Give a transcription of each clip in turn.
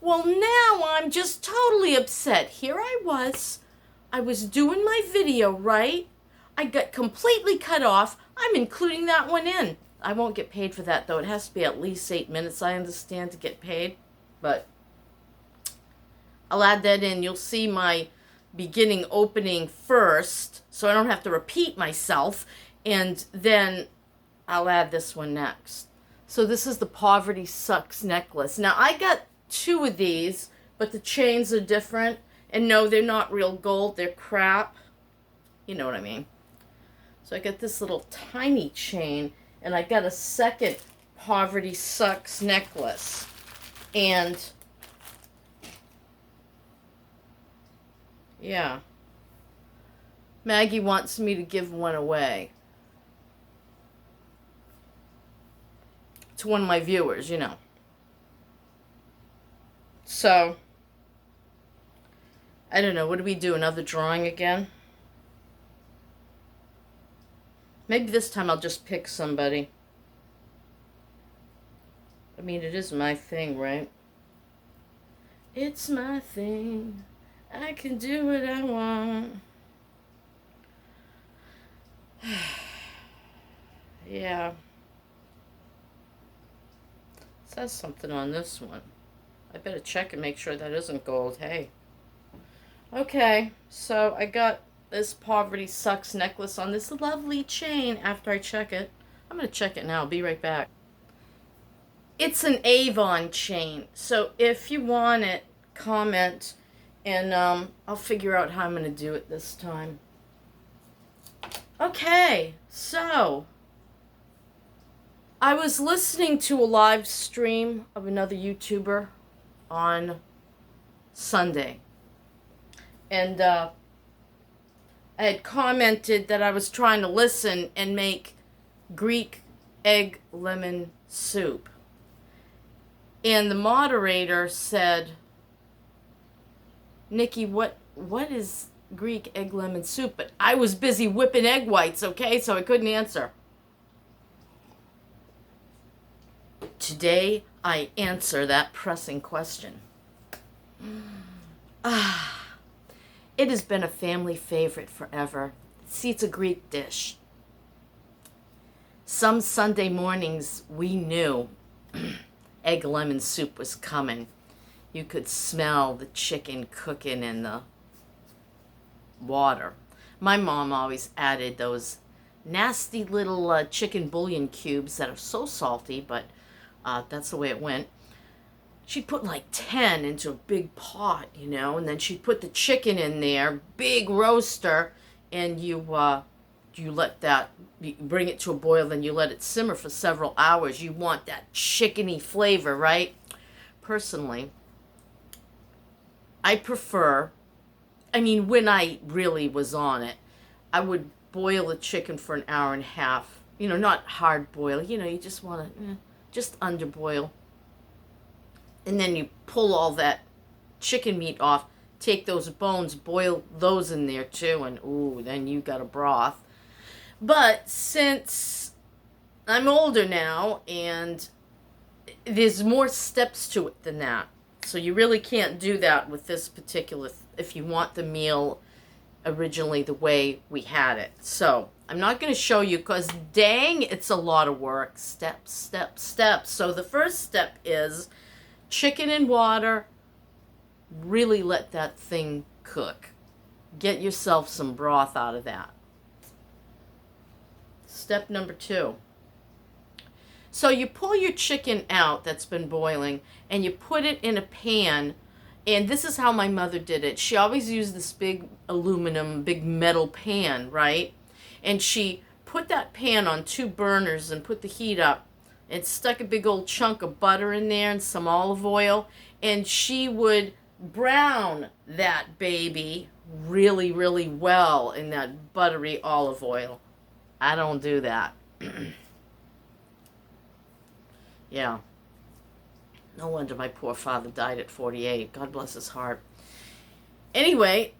Well, now I'm just totally upset. Here I was doing my video, right? I got completely cut off. I'm including that one in. I won't get paid for that, though. It has to be at least 8 minutes, I understand, to get paid. But I'll add that in. You'll see my beginning opening first, so I don't have to repeat myself. And then I'll add this one next. So this is the Poverty Sucks necklace. Now, I got 2 of these, but the chains are different. And no, they're not real gold. They're crap. You know what I mean. So I got this little tiny chain, and I got a second Poverty Sucks necklace. And yeah, Maggie wants me to give one away to one of my viewers, you know. So, I don't know. What do we do? Another drawing again? Maybe this time I'll just pick somebody. I mean, it is my thing, right? It's my thing. I can do what I want. Yeah. It says something on this one. I better check and make sure that isn't gold. Hey. Okay, so I got this Poverty Sucks necklace on this lovely chain after I check it. I'm going to check it now. I'll be right back. It's an Avon chain. So if you want it, comment, and I'll figure out how I'm going to do it this time. Okay, so I was listening to a live stream of another YouTuber on Sunday. And I had commented that I was trying to listen and make Greek egg lemon soup. And the moderator said, Nikki, what is Greek egg lemon soup? But I was busy whipping egg whites, okay? So I couldn't answer. Today, I answer that pressing question. It has been a family favorite forever. See, it's a Greek dish. Some Sunday mornings, we knew egg lemon soup was coming. You could smell the chicken cooking in the water. My mom always added those nasty little chicken bouillon cubes that are so salty, but that's the way it went. She'd put like 10 into a big pot, you know, and then she'd put the chicken in there, big roaster, and you let that, you bring it to a boil, then you let it simmer for several hours. You want that chickeny flavor, right? Personally, I prefer, when I really was on it, I would boil the chicken for an hour and a half. You know, not hard boil, you just want to, just under boil. And then you pull all that chicken meat off, take those bones, boil those in there too, and ooh, then you got a broth. But since I'm older now, and there's more steps to it than that, so you really can't do that with this particular, if you want the meal originally the way we had it. So I'm not going to show you because dang, it's a lot of work. Steps, steps, steps. So the first step is chicken in water, really let that thing cook. Get yourself some broth out of that. Step number 2. So you pull your chicken out that's been boiling and you put it in a pan, and this is how my mother did it. She always used this big aluminum, big metal pan, right? And she put that pan on 2 burners and put the heat up, and stuck a big old chunk of butter in there and some olive oil, and she would brown that baby really, really well in that buttery olive oil. I don't do that. Yeah. No wonder my poor father died at 48. God bless his heart. Anyway,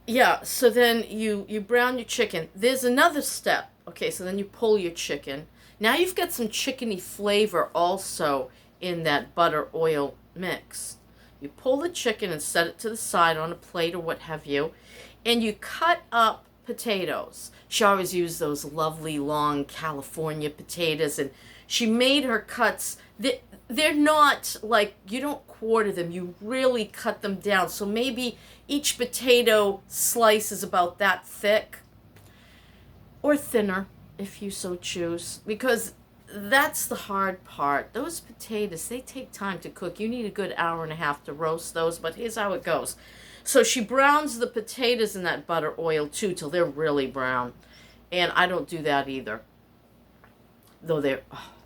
yeah, so then you brown your chicken. There's another step. Okay, so then you pull your chicken. Now you've got some chickeny flavor also in that butter oil mix. You pull the chicken and set it to the side on a plate or what have you, and you cut up potatoes. She always used those lovely long California potatoes, and she made her cuts. They're not like, you don't quarter them, you really cut them down. So maybe each potato slice is about that thick, or thinner if you so choose, because that's the hard part. Those potatoes, they take time to cook. You need a good hour and a half to roast those, but here's how it goes. So she browns the potatoes in that butter oil too till they're really brown. And I don't do that either, though they're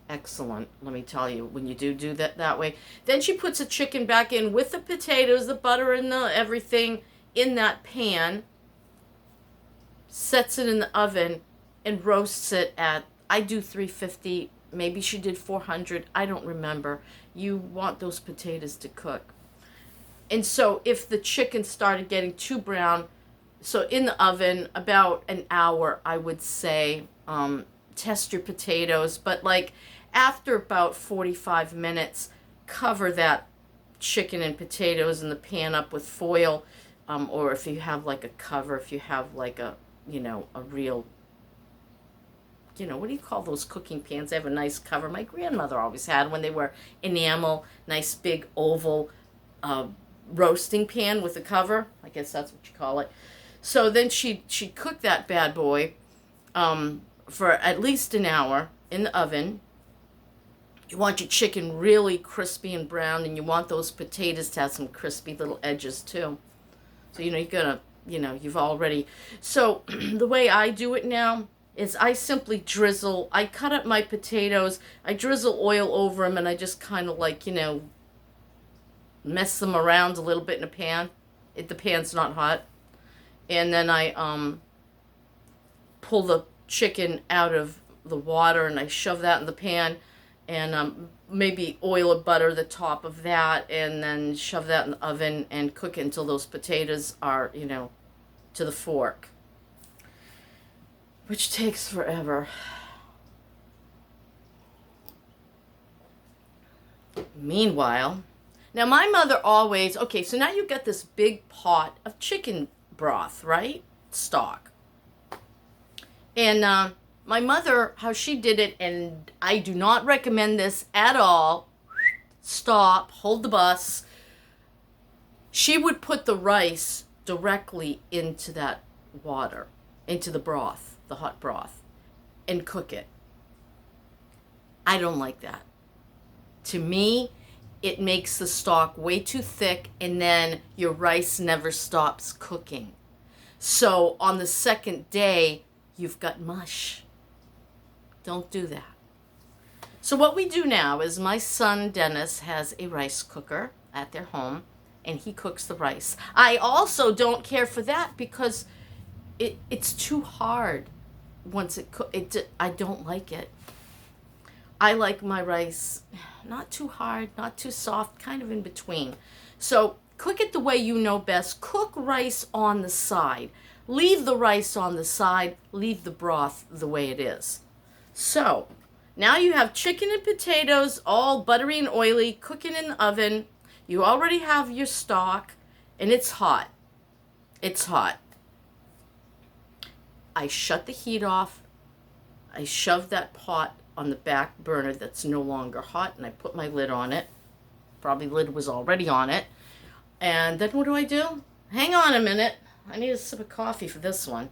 excellent, let me tell you, when you do that way. Then she puts the chicken back in with the potatoes, the butter, and the everything in that pan, sets it in the oven, and roasts it at, I do 350, maybe she did 400, I don't remember. You want those potatoes to cook. And so if the chicken started getting too brown, so in the oven, about an hour, I would say, test your potatoes. But like after about 45 minutes, cover that chicken and potatoes in the pan up with foil. Or if you have like a cover, if you have like a, a real, what do you call those cooking pans? They have a nice cover. My grandmother always had when they were enamel, nice big oval roasting pan with a cover. I guess that's what you call it. So then she'd cook that bad boy for at least an hour in the oven. You want your chicken really crispy and brown, and you want those potatoes to have some crispy little edges too. So, you're gonna, you've already. So the way I do it now is I simply drizzle. I cut up my potatoes, I drizzle oil over them, and I just kind of like, mess them around a little bit in a pan. The pan's not hot. And then I pull the chicken out of the water, and I shove that in the pan, and maybe oil or butter the top of that, and then shove that in the oven and cook it until those potatoes are, to the fork, which takes forever. Meanwhile, now my mother always, okay, so now you get this big pot of chicken broth, right? Stock. And my mother, how she did it, and I do not recommend this at all. Stop, hold the bus. She would put the rice directly into that water, into the broth, the hot broth, and cook it. I don't like that. To me, it makes the stock way too thick, and then your rice never stops cooking. So on the second day, you've got mush. Don't do that. So what we do now is my son Dennis has a rice cooker at their home, and he cooks the rice. I also don't care for that because it's too hard once I don't like it. I like my rice not too hard, not too soft, kind of in between. So cook it the way you know best. Cook rice on the side. Leave the rice on the side. Leave the broth the way it is. So now you have chicken and potatoes, all buttery and oily, cooking in the oven. You already have your stock, and it's hot. It's hot. I shut the heat off. I shove that pot on the back burner that's no longer hot, and I put my lid on it. Probably lid was already on it. And then what do? Hang on a minute. I need a sip of coffee for this one.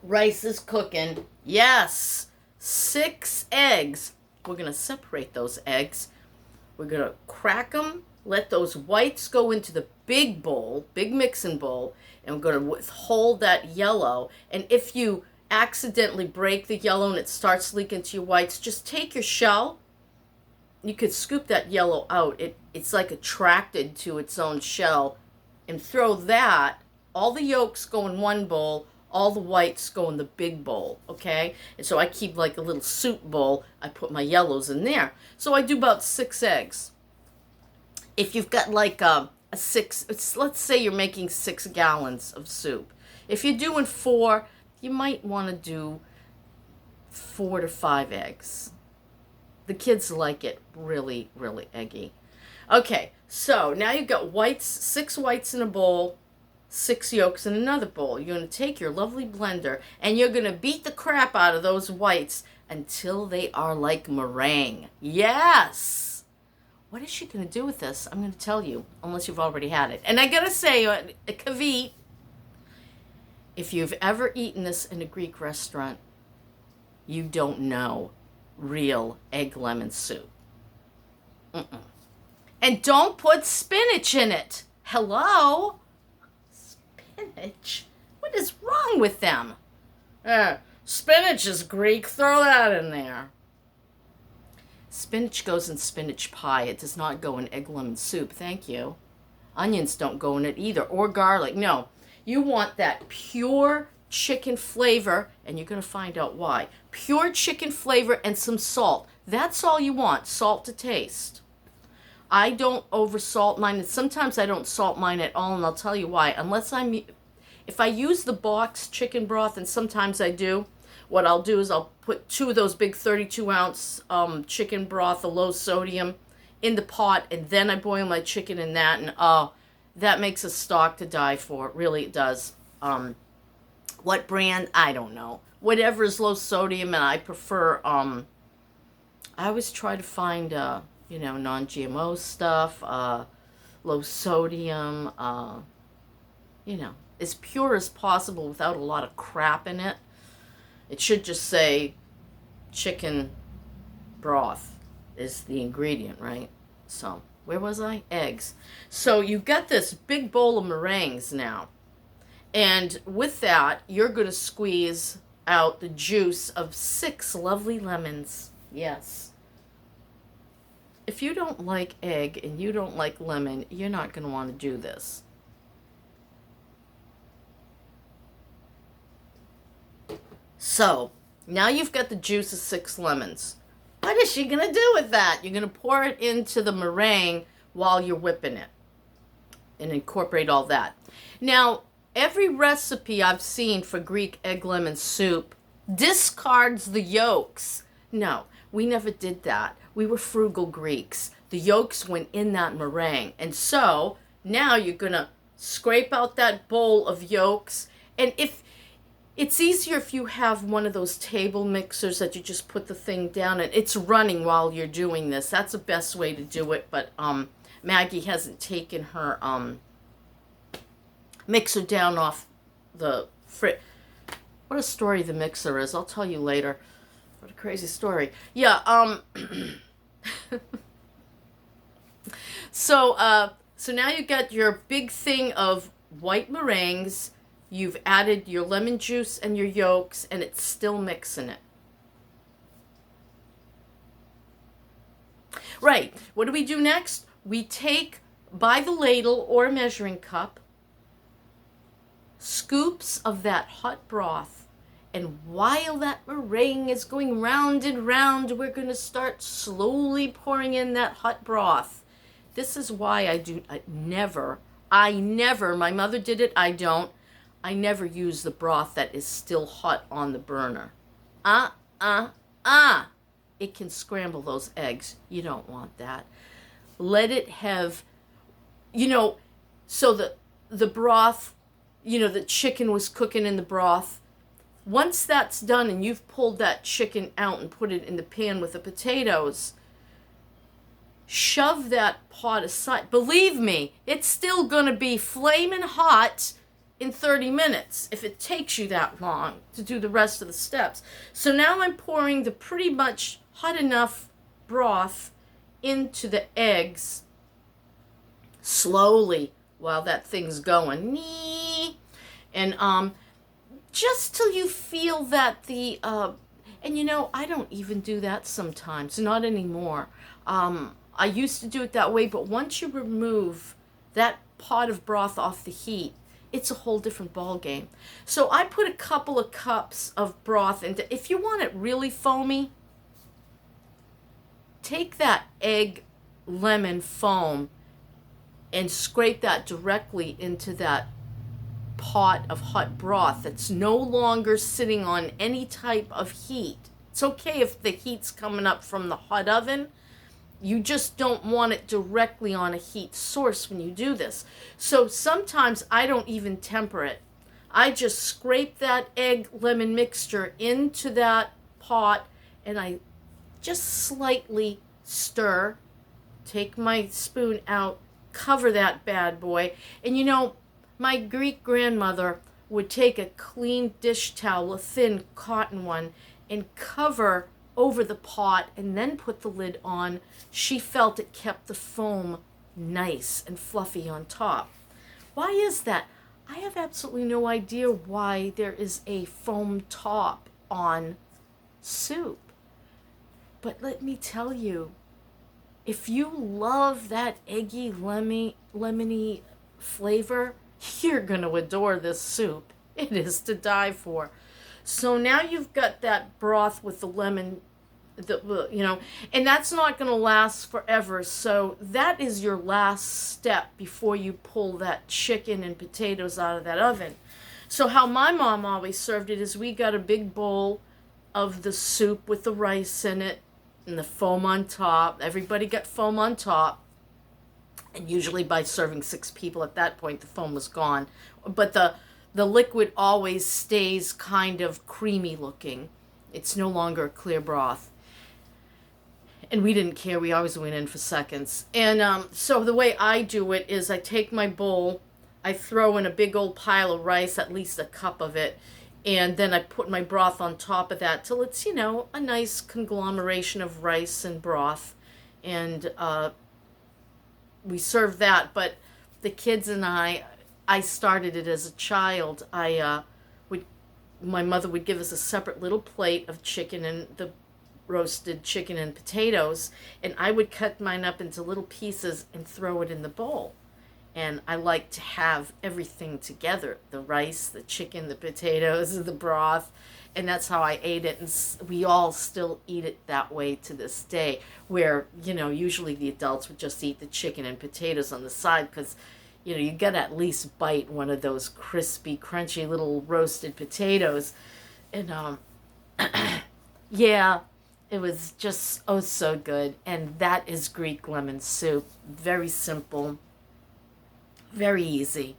Rice is cooking. Yes, 6 eggs. We're going to separate those eggs. We're going to crack them. Let those whites go into the big bowl, big mixing bowl, and we're going to withhold that yellow. And if you accidentally break the yellow and it starts leaking to your whites, just take your shell. You could scoop that yellow out. It's like attracted to its own shell, and throw that. All the yolks go in one bowl. All the whites go in the big bowl, okay? And so I keep like a little soup bowl. I put my yellows in there. So I do about 6 eggs. If you've got like let's say you're making 6 gallons of soup. If you're doing 4, you might want to do 4 to 5 eggs. The kids like it really, really eggy. Okay, so now you've got whites, 6 whites in a bowl, 6 yolks in another bowl. You're going to take your lovely blender and you're going to beat the crap out of those whites until they are like meringue. Yes! What is she going to do with this? I'm going to tell you, unless you've already had it. And I got to say, kavit, if you've ever eaten this in a Greek restaurant, you don't know real egg lemon soup. Mm-mm. And don't put spinach in it. Hello? Spinach? What is wrong with them? Spinach is Greek. Throw that in there. Spinach goes in spinach pie. It does not go in egg lemon soup. Thank you. Onions don't go in it either, or garlic. No. You want that pure chicken flavor, and you're going to find out why. Pure chicken flavor and some salt. That's all you want. Salt to taste. I don't over salt mine, and sometimes I don't salt mine at all, and I'll tell you why. If I use the box chicken broth, and sometimes I do, what I'll do is I'll put 2 of those big 32-ounce chicken broth, a low sodium, in the pot, and then I boil my chicken in that, and that makes a stock to die for. Really, it does. What brand? I don't know. Whatever is low sodium, and I prefer, I always try to find, non-GMO stuff, low sodium, as pure as possible without a lot of crap in it. It should just say chicken broth is the ingredient, right? So, where was I? Eggs. So, you've got this big bowl of meringues now. And with that, you're going to squeeze out the juice of 6 lovely lemons. Yes. If you don't like egg and you don't like lemon, you're not going to want to do this. So, now you've got the juice of 6 lemons. What is she going to do with that? You're going to pour it into the meringue while you're whipping it and incorporate all that. Now, every recipe I've seen for Greek egg lemon soup discards the yolks. No, we never did that. We were frugal Greeks. The yolks went in that meringue. And so, now you're going to scrape out that bowl of yolks. And if it's easier if you have one of those table mixers that you just put the thing down and it's running while you're doing this. That's the best way to do it. But Maggie hasn't taken her mixer down off the fridge. What a story the mixer is. I'll tell you later. What a crazy story. Yeah, so now you've got your big thing of white meringues. You've added your lemon juice and your yolks, and it's still mixing it. Right. What do we do next? We take, by the ladle or a measuring cup, scoops of that hot broth. And while that meringue is going round and round, we're going to start slowly pouring in that hot broth. This is why I never, my mother did it, I don't. I never use the broth that is still hot on the burner. It can scramble those eggs. You don't want that. Let it have, so the broth, the chicken was cooking in the broth. Once that's done and you've pulled that chicken out and put it in the pan with the potatoes, shove that pot aside. Believe me, it's still going to be flaming hot in 30 minutes if it takes you that long to do the rest of the steps. So now I'm pouring the pretty much hot enough broth into the eggs slowly while that thing's going. And just till you feel that the and I don't even do that sometimes, not anymore. I used to do it that way, but once you remove that pot of broth off the heat, it's a whole different ball game. So I put a couple of cups of broth into. If you want it really foamy, take that egg lemon foam and scrape that directly into that pot of hot broth that's no longer sitting on any type of heat. It's okay if the heat's coming up from the hot oven. You just don't want it directly on a heat source when you do this. So sometimes I don't even temper it. I just scrape that egg lemon mixture into that pot and I just slightly stir, take my spoon out, cover that bad boy. And you know, my Greek grandmother would take a clean dish towel, a thin cotton one, and cover over the pot and then put the lid on. She felt it kept the foam nice and fluffy on top. Why is that? I have absolutely no idea why there is a foam top on soup. But let me tell you, if you love that eggy, lemony flavor, you're going to adore this soup. It is to die for. So now you've got that broth with the lemon, and that's not going to last forever. So that is your last step before you pull that chicken and potatoes out of that oven. So how my mom always served it is we got a big bowl of the soup with the rice in it and the foam on top. Everybody got foam on top. And usually by serving 6 people at that point, the foam was gone. But the liquid always stays kind of creamy looking. It's no longer a clear broth. And we didn't care. We always went in for seconds. And so the way I do it is I take my bowl, I throw in a big old pile of rice, at least a cup of it, and then I put my broth on top of that till it's, a nice conglomeration of rice and broth. And we serve that. But the kids and I started it as a child. My mother would give us a separate little plate of chicken and the roasted chicken and potatoes, and I would cut mine up into little pieces and throw it in the bowl. And I like to have everything together, the rice, the chicken, the potatoes, the broth, and that's how I ate it. And we all still eat it that way to this day, where, usually the adults would just eat the chicken and potatoes on the side because, you got to at least bite one of those crispy, crunchy little roasted potatoes. And, yeah, it was just, oh, so good. And that is Greek lemon soup. Very simple. Very easy.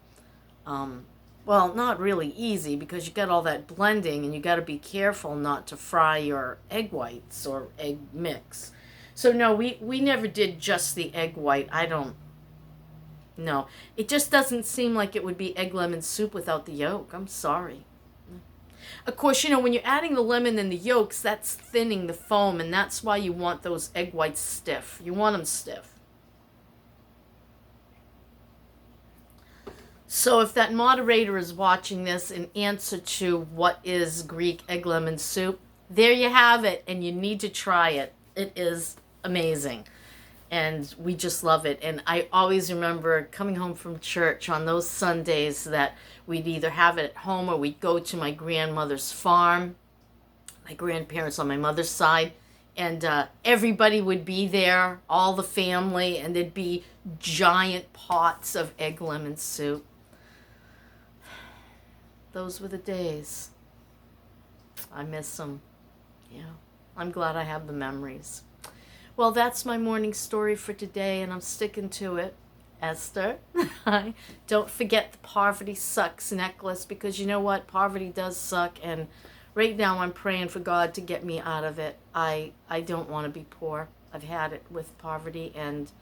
Well, not really easy because you got all that blending and you got to be careful not to fry your egg whites or egg mix. So no, we never did just the egg white. No, it just doesn't seem like it would be egg lemon soup without the yolk. I'm sorry. Of course, when you're adding the lemon and the yolks, that's thinning the foam, and that's why you want those egg whites stiff. You want them stiff. So if that moderator is watching this in answer to what is Greek egg lemon soup, there you have it, and you need to try it. It is amazing, and we just love it. And I always remember coming home from church on those Sundays that we'd either have it at home or we'd go to my grandmother's farm, my grandparents on my mother's side, and everybody would be there, all the family, and there'd be giant pots of egg lemon soup. Those were the days. I miss them. Yeah, I'm glad I have the memories. Well, that's my morning story for today, and I'm sticking to it. Esther, don't forget the poverty sucks necklace, because you know what? Poverty does suck, and right now I'm praying for God to get me out of it. I don't want to be poor. I've had it with poverty, and,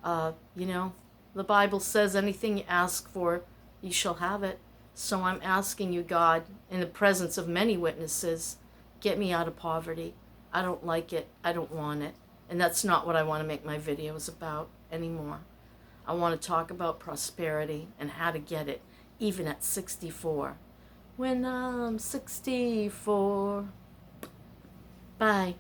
the Bible says anything you ask for, you shall have it. So I'm asking you, God, in the presence of many witnesses, get me out of poverty. I don't like it. I don't want it. And that's not what I want to make my videos about anymore. I want to talk about prosperity and how to get it, even at 64. When I'm 64. Bye.